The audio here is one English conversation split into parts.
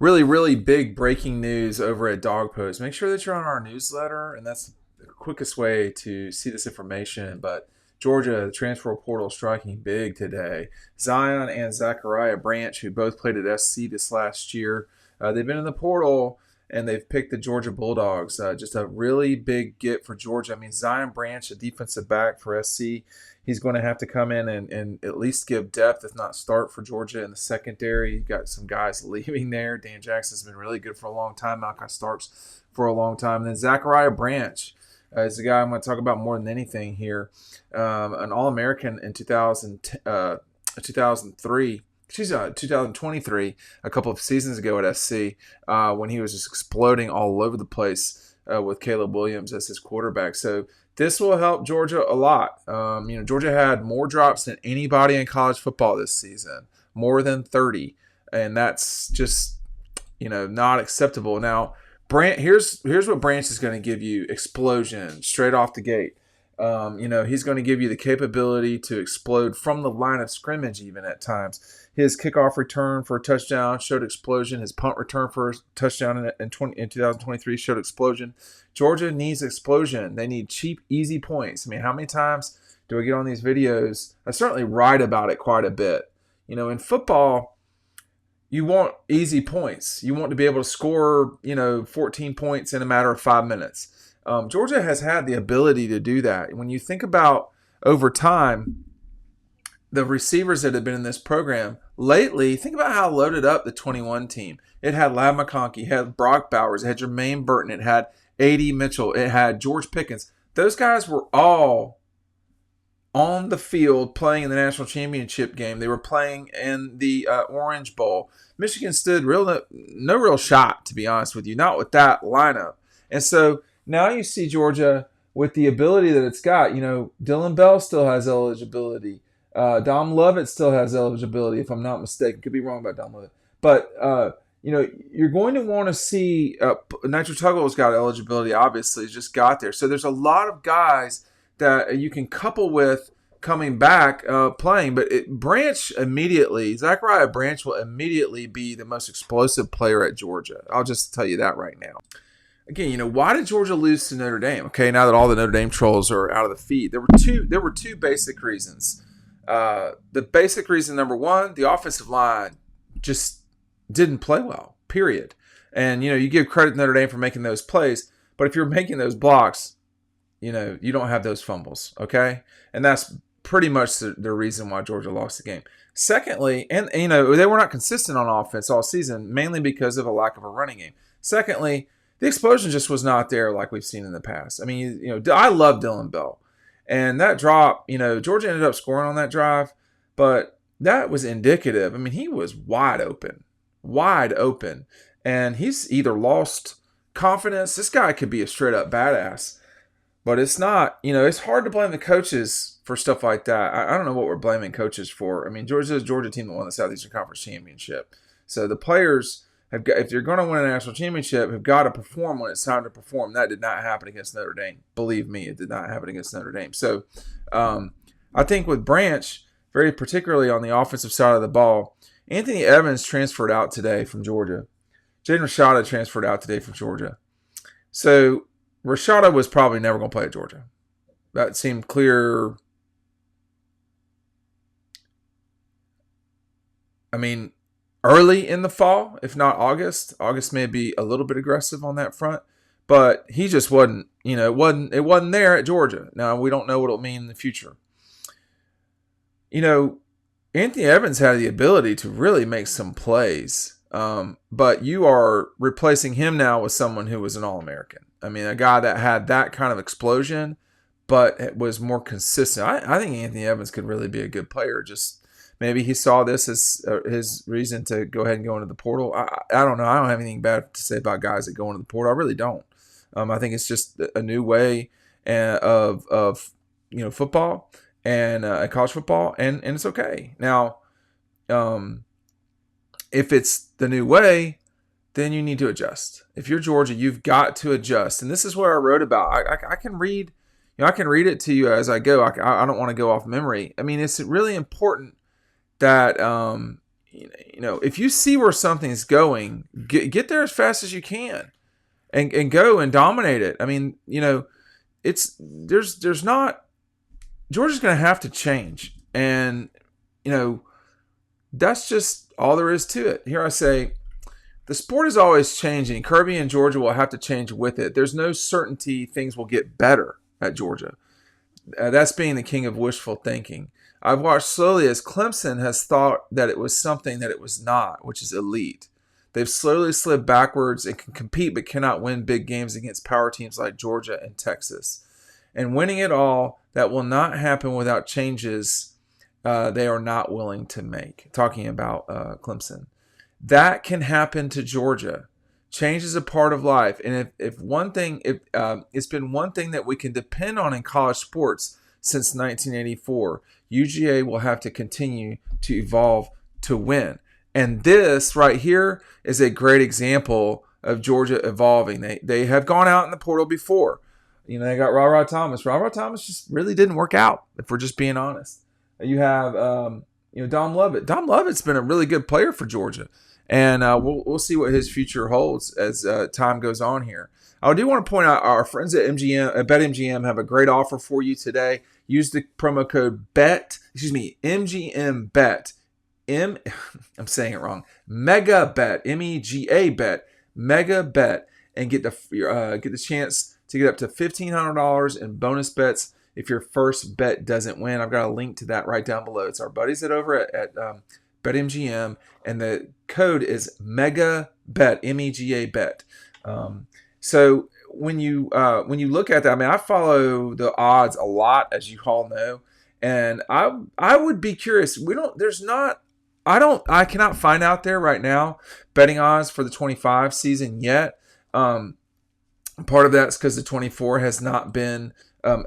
Really, really big breaking news over at Dog Post. Make sure that you're on our newsletter, and that's the quickest way to see this information. But Georgia, the transfer portal striking big today. Zion and Zachariah Branch, who both played at SC this last year, they've been in the portal and they've picked the Georgia Bulldogs. Just a really big get for Georgia. I mean, Zion Branch, a defensive back for SC, he's going to have to come in and at least give depth, if not start, for Georgia in the secondary. You've got some guys leaving there. Dan Jackson's been really good for a long time. Malachi Starks for a long time. And then Zachariah Branch is the guy I'm going to talk about more than anything here. An All-American in 2003. 2023, a couple of seasons ago at SC, when he was just exploding all over the place with Caleb Williams as his quarterback. So this will help Georgia a lot. Georgia had more drops than anybody in college football this season, more than 30, and that's just not acceptable. Now, here's what Branch is going to give you: explosion straight off the gate. He's going to give you the capability to explode from the line of scrimmage even at times. His kickoff return for a touchdown showed explosion. His punt return for a touchdown in 2023 showed explosion. Georgia needs explosion. They need cheap, easy points. I mean, how many times do I get on these videos? I certainly write about it quite a bit. In football, you want easy points. You want to be able to score, 14 points in a matter of 5 minutes. Georgia has had the ability to do that. When you think about over time, the receivers that have been in this program lately, think about how loaded up the 21 team. It had Ladd McConkey, it had Brock Bowers, it had Jermaine Burton, it had A.D. Mitchell, it had George Pickens. Those guys were all on the field playing in the national championship game. They were playing in the Orange Bowl. Michigan stood no real shot, to be honest with you, not with that lineup. And so now you see Georgia with the ability that it's got. Dylan Bell still has eligibility. Dom Lovett still has eligibility, if I'm not mistaken. Could be wrong about Dom Lovett. But, you're going to want to see Nitro Tuggle's got eligibility, obviously. He's just got there. So there's a lot of guys that you can couple with coming back playing. But Zachariah Branch will immediately be the most explosive player at Georgia. I'll just tell you that right now. Again, why did Georgia lose to Notre Dame? Okay, now that all the Notre Dame trolls are out of the feed, there were two basic reasons. The basic reason, number one, the offensive line just didn't play well, period. And, you give credit to Notre Dame for making those plays, but if you're making those blocks, you don't have those fumbles, okay? And that's pretty much the reason why Georgia lost the game. Secondly, and they were not consistent on offense all season, mainly because of a lack of a running game. Secondly, the explosion just was not there like we've seen in the past. I mean, I love Dylan Bell. And that drop, Georgia ended up scoring on that drive, but that was indicative. I mean, he was wide open. And he's either lost confidence. This guy could be a straight up badass, but it's not, it's hard to blame the coaches for stuff like that. I don't know what we're blaming coaches for. I mean, Georgia is a Georgia team that won the Southeastern Conference Championship. So the players have got, if they're going to win a national championship, have got to perform when it's time to perform. That did not happen against Notre Dame. Believe me, it did not happen against Notre Dame. So I think with Branch, very particularly on the offensive side of the ball, Anthony Evans transferred out today from Georgia. Jaden Rashada transferred out today from Georgia. So Rashada was probably never going to play at Georgia. That seemed clear. I mean, early in the fall, if not August. August may be a little bit aggressive on that front, but he just wasn't, it wasn't there at Georgia. Now, we don't know what it'll mean in the future. Anthony Evans had the ability to really make some plays, but you are replacing him now with someone who was an All-American. I mean, a guy that had that kind of explosion, but it was more consistent. I think Anthony Evans could really be a good player. Just maybe he saw this as his reason to go ahead and go into the portal. I don't know. I don't have anything bad to say about guys that go into the portal. I really don't. I think it's just a new way of football and college football, and it's okay. Now, if it's the new way, then you need to adjust. If you're Georgia, you've got to adjust. And this is what I wrote about. I can read, I can read it to you as I go. I don't want to go off memory. I mean, it's really important that if you see where something's going, get there as fast as you can, and go and dominate it. I mean, it's there's not Georgia's going to have to change, and that's just all there is to it. Here I say, the sport is always changing. Kirby and Georgia will have to change with it. There's no certainty things will get better at Georgia. That's being the king of wishful thinking. I've watched slowly as Clemson has thought that it was something that it was not, which is elite. They've slowly slid backwards and can compete but cannot win big games against power teams like Georgia and Texas. And winning it all, that will not happen without changes they are not willing to make. Talking about Clemson. That can happen to Georgia. Change is a part of life. And if it's been one thing that we can depend on in college sports since 1984, UGA will have to continue to evolve to win. And this right here is a great example of Georgia evolving. They have gone out in the portal before. They got Ra Thomas. Ra Thomas just really didn't work out, if we're just being honest. You have Dom Lovett. Dom Lovett's been a really good player for Georgia. And we'll see what his future holds as time goes on here. I do want to point out our friends at BetMGM have a great offer for you today. Use the promo code MGM Bet. I'm saying it wrong. Mega Bet, MEGA Bet, Mega Bet, and get the chance to get up to $1,500 in bonus bets if your first bet doesn't win. I've got a link to that right down below. It's our buddies over at BetMGM, and the code is MEGABET, MEGA Bet. So when you look at that, I mean, I follow the odds a lot, as you all know, and I would be curious. I cannot find out there right now betting odds for the 25 season yet. Part of that's because the 24 has not been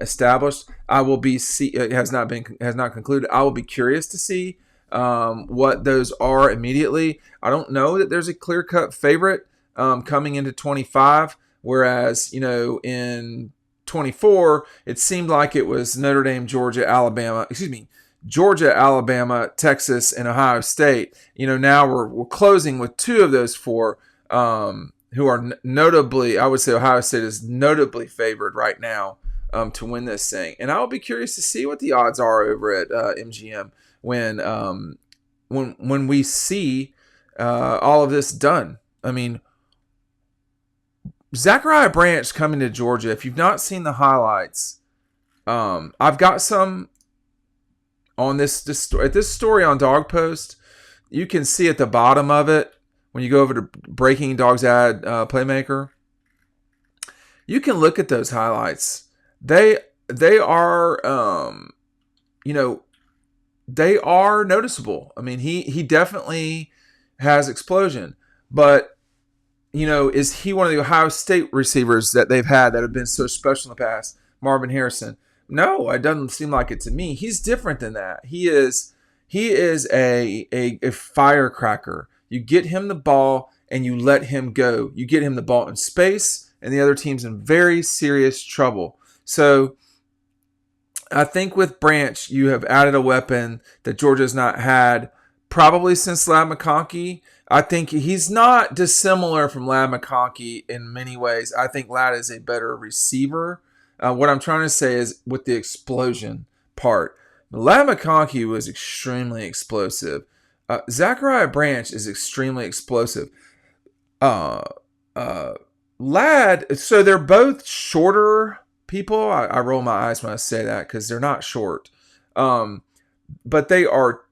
established. It has not concluded. I will be curious to see what those are immediately. I don't know that there's a clear-cut favorite coming into 25, whereas in 24 it seemed like it was Notre Dame, Georgia, Alabama, Texas, and Ohio State. Now we're closing with two of those four who are notably, I would say Ohio State is notably favored right now to win this thing. And I'll be curious to see what the odds are over at MGM when we see all of this done. I mean, Zachariah Branch coming to Georgia. If you've not seen the highlights, I've got some on this story on Dawg Post. You can see at the bottom of it when you go over to Breaking Dawg's Ad Playmaker. You can look at those highlights. They are they are noticeable. I mean, he definitely has explosion, but is he one of the Ohio State receivers that they've had that have been so special in the past? Marvin Harrison? No, it doesn't seem like it to me. He's different than that. He is a firecracker. You get him the ball and you let him go. You get him the ball in space, and the other team's in very serious trouble. So I think with Branch, you have added a weapon that Georgia's not had probably since Ladd McConkey. I think he's not dissimilar from Ladd McConkey in many ways. I think Ladd is a better receiver. What I'm trying to say is with the explosion part. Ladd McConkey was extremely explosive. Zachariah Branch is extremely explosive. Ladd, so they're both shorter people. I roll my eyes when I say that because they're not short. But they are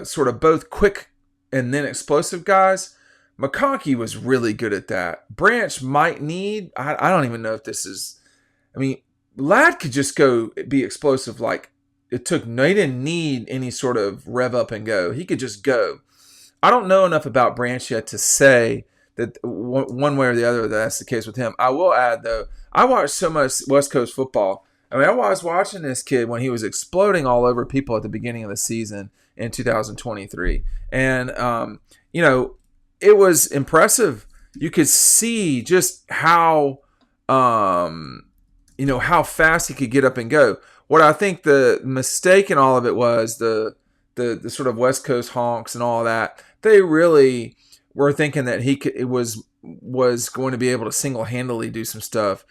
sort of both quick and then explosive guys. McConkey was really good at that. Branch might need, I don't even know if this is, I mean, Ladd could just go be explosive like he didn't need any sort of rev up and go. He could just go. I don't know enough about Branch yet to say that one way or the other that's the case with him. I will add, though, I watched so much West Coast football. I mean, I was watching this kid when he was exploding all over people at the beginning of the season in 2023. And, it was impressive. You could see just how fast he could get up and go. What I think the mistake in all of it was the the sort of West Coast honks and all that, they really were thinking that it was going to be able to single-handedly do some stuff,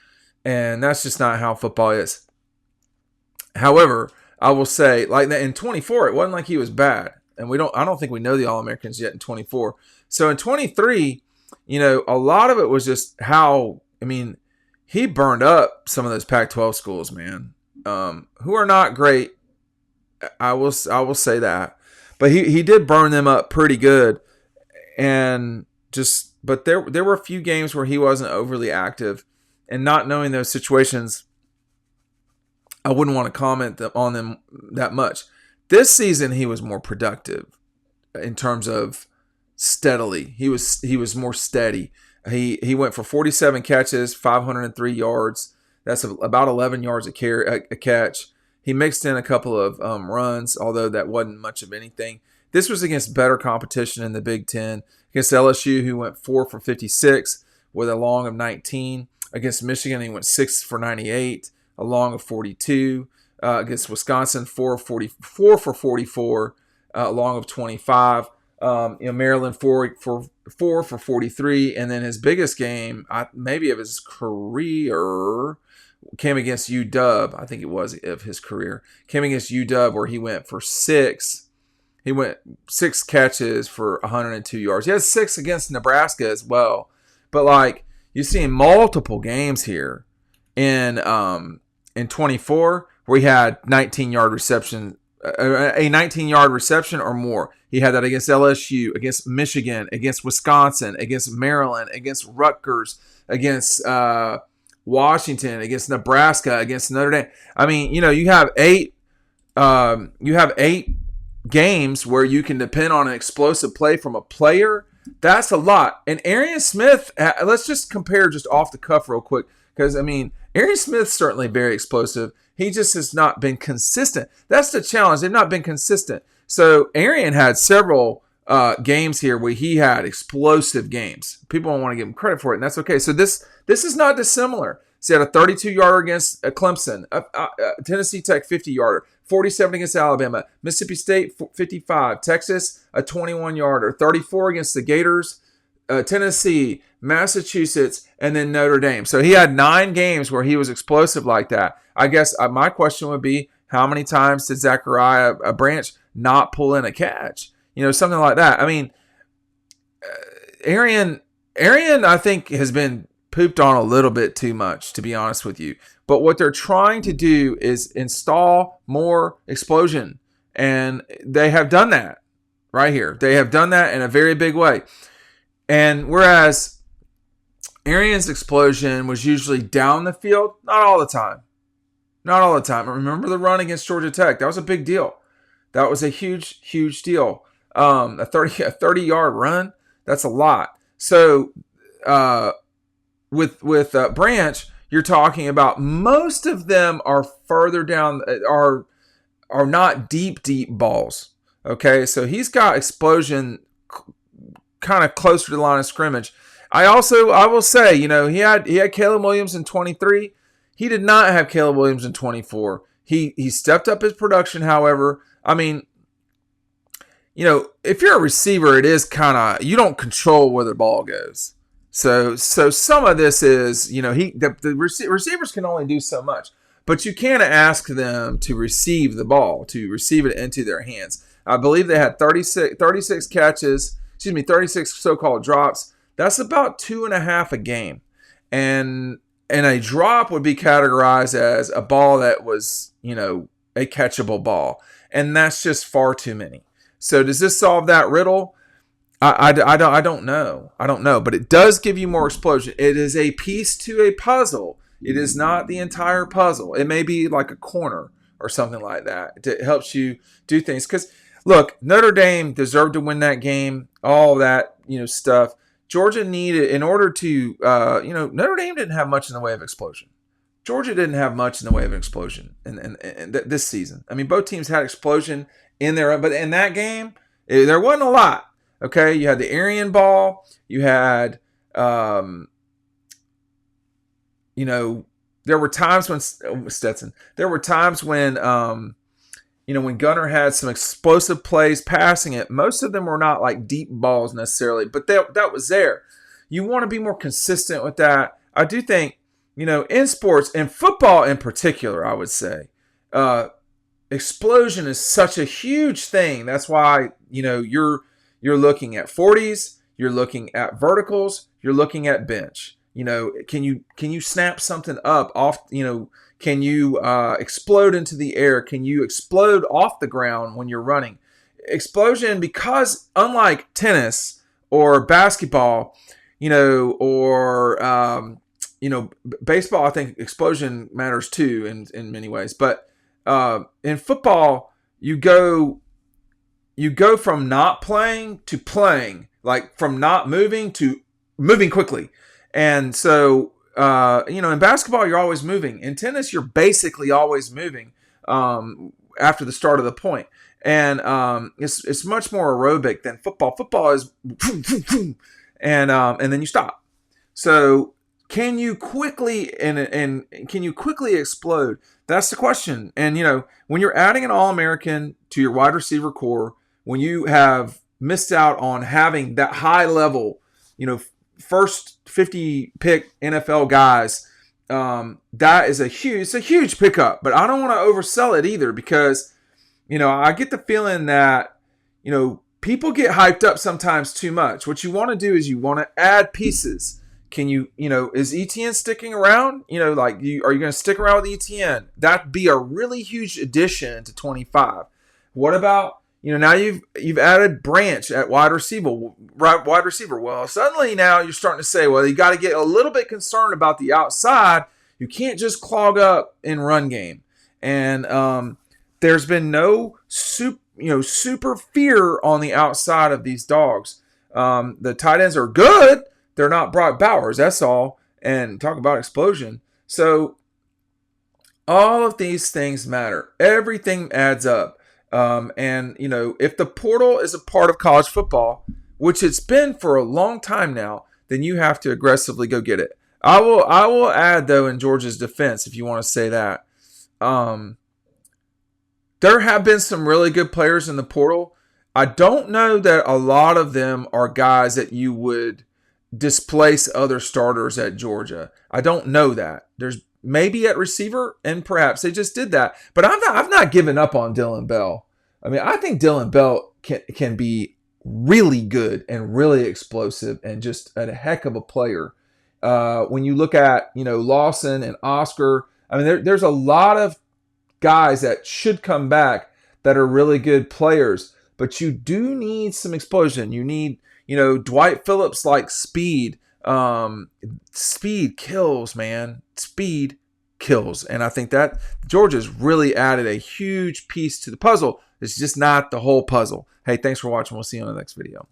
and that's just not how football is. However, I will say, like in 24, it wasn't like he was bad, and I don't think we know the All-Americans yet in 24. So in 23, a lot of it was just how, he burned up some of those Pac-12 schools, man, who are not great. I will say that, but he did burn them up pretty good, but there were a few games where he wasn't overly active, and not knowing those situations, I wouldn't want to comment on them that much. This season, he was more productive in terms of steadily. He was more steady. He went for 47 catches, 503 yards. That's about 11 yards a catch. He mixed in a couple of runs, although that wasn't much of anything. This was against better competition in the Big Ten. Against LSU, who went 4 for 56 with a long of 19. Against Michigan, he went 6 for 98, a long of 42. Against Wisconsin, 4 for 44, a long of 25. Maryland, 4 for 43. And then his biggest game, maybe of his career, came against UW. I think it was of his career. Came against UW where he went for 6. He went 6 catches for 102 yards. He has 6 against Nebraska as well. But you see multiple games here in 24 where he had 19-yard reception, a 19-yard reception or more. He had that against LSU, against Michigan, against Wisconsin, against Maryland, against Rutgers, against Washington, against Nebraska, against Notre Dame. You have 8 games where you can depend on an explosive play from a player. That's a lot. And Arian Smith, let's just compare just off the cuff real quick, because Arian Smith's certainly very explosive. He just has not been consistent. That's the challenge. They've not been consistent. So Arian had several games here where he had explosive games. People don't want to give him credit for it, and that's okay. So this is not dissimilar. So he had a 32-yarder against Clemson, Tennessee Tech 50-yarder, 47 against Alabama, Mississippi State 55, Texas a 21-yarder, 34 against the Gators, Tennessee, Massachusetts, and then Notre Dame. So he had 9 games where he was explosive like that. I guess my question would be, how many times did Zachariah Branch not pull in a catch? Something like that. Arian, I think, has been pooped on a little bit too much, to be honest with you. But what they're trying to do is install more explosion. And they have done that right here. They have done that in a very big way. And whereas Arian's explosion was usually down the field, not all the time. Not all the time. Remember the run against Georgia Tech? That was a big deal. That was a huge, huge deal. A 30-yard run, that's a lot. So with Branch, you're talking about most of them are further down, are not deep balls. Okay, so he's got explosion kind of closer to the line of scrimmage. I will say, he had Caleb Williams in 23. He did not have Caleb Williams in 24. He stepped up his production, however. If you're a receiver, it is kind of, you don't control where the ball goes. So some of this is, the receivers can only do so much, but you can't ask them to receive the ball, to receive it into their hands. I believe they had 36 catches, 36 so-called drops. That's about 2.5 a game. And a drop would be categorized as a ball that was, a catchable ball. And that's just far too many. So does this solve that riddle? I don't know. I don't know. But it does give you more explosion. It is a piece to a puzzle. It is not the entire puzzle. It may be like a corner or something like that. It helps you do things. Because, look, Notre Dame deserved to win that game. All that, stuff. Georgia needed, in order to, Notre Dame didn't have much in the way of explosion. Georgia didn't have much in the way of explosion in this season. Both teams had explosion in there, but in that game, there wasn't a lot. Okay, you had the Arian ball. You had, there were times when Stetson. There were times when when Gunner had some explosive plays passing it, most of them were not like deep balls necessarily, but that was there. You want to be more consistent with that. I do think, in sports, and football in particular, I would say, explosion is such a huge thing. That's why, you're looking at 40s, you're looking at verticals, you're looking at bench. Can you snap something up off, can you explode into the air? Can you explode off the ground when you're running? Explosion, because unlike tennis or basketball, or baseball, I think explosion matters too in many ways. But in football, you go from not playing to playing, like from not moving to moving quickly. And so, in basketball, you're always moving. In tennis, you're basically always moving after the start of the point. And it's much more aerobic than football. Football is and then you stop. So can you quickly and can you quickly explode? That's the question. And when you're adding an All-American to your wide receiver core, when you have missed out on having that high level, first 50 pick NFL guys, that is a huge pickup. But I don't want to oversell it either, because I get the feeling that people get hyped up sometimes too much. What you want to do is you want to add pieces. Can you, is ETN sticking around? Are you going to stick around with ETN? That'd be a really huge addition to 25. What about, now you've added Branch at wide receiver. Well, suddenly now you're starting to say, well, you got to get a little bit concerned about the outside. You can't just clog up in run game. And there's been no super fear on the outside of these Dogs. The tight ends are good. They're not Brock Bowers, that's all. And talk about explosion. So all of these things matter. Everything adds up. And if the portal is a part of college football, which it's been for a long time now, then you have to aggressively go get it. I will add, though, in Georgia's defense, if you want to say that, there have been some really good players in the portal. I don't know that a lot of them are guys that you would displace other starters at Georgia. I don't know that. There's maybe at receiver, and perhaps they just did that. But I've not given up on Dylan Bell. I mean, I think Dylan Bell can be really good and really explosive and just a heck of a player. When you look at, Lawson and Oscar, I mean, there's a lot of guys that should come back that are really good players, but you do need some explosion. You need, Dwight Phillips like speed. Speed kills, man. Speed kills. And I think that Georgia's really added a huge piece to the puzzle. It's just not the whole puzzle. Hey, thanks for watching. We'll see you on the next video.